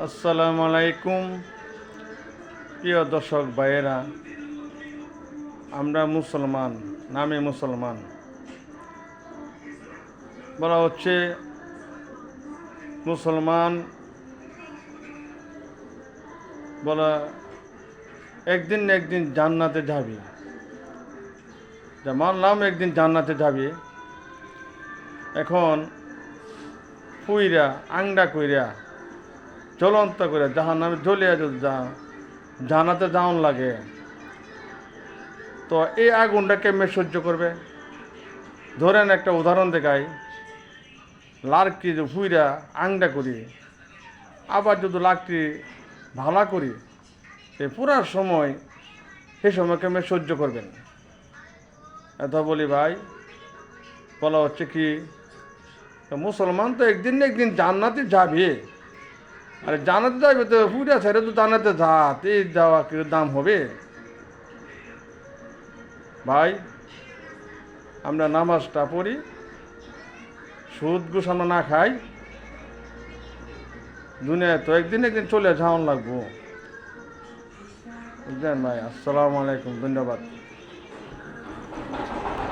আসসালামু আলাইকুম প্রিয় দর্শক ভাইয়েরা, আমরা মুসলমান, নামে মুসলমান। বলা হচ্ছে মুসলমান বলা একদিন না একদিন জান্নাতে যাবি, যা মানলাম একদিন জান্নাতে যাবি। এখন পুইরা আংডা কইরা জ্বলন্ত করে জাহান্নামে জ্বলিয়া যদি জান্নাতে যাওন লাগে, তো এই আগুনটা কেমনে সহ্য করবে? ধরেন একটা উদাহরণ দেখাই, লাকড়ি যে ফুইরা আংডা করি, আবার যদি লাকড়ি ভালা করি, সে পুরা সময় সে সময় কেমনে সহ্য করবেন? এত বলি ভাই, বলা হচ্ছে কি মুসলমান তো একদিন না একদিন জান্নাতে যাবে। আরে জান্নাতে যাবে তো পুরা ছেড়ে তো জান্নাতে এই যাওয়া কি দাম হবে? ভাই, আমরা নামাজটা পড়ি, সুদ ঘুষ আমরা না খাই, দুনিয়ায় তো একদিন একদিন চলে যাওয়ান লাগবো, বুঝলেন ভাই? আসসালামু আলাইকুম, ধন্যবাদ।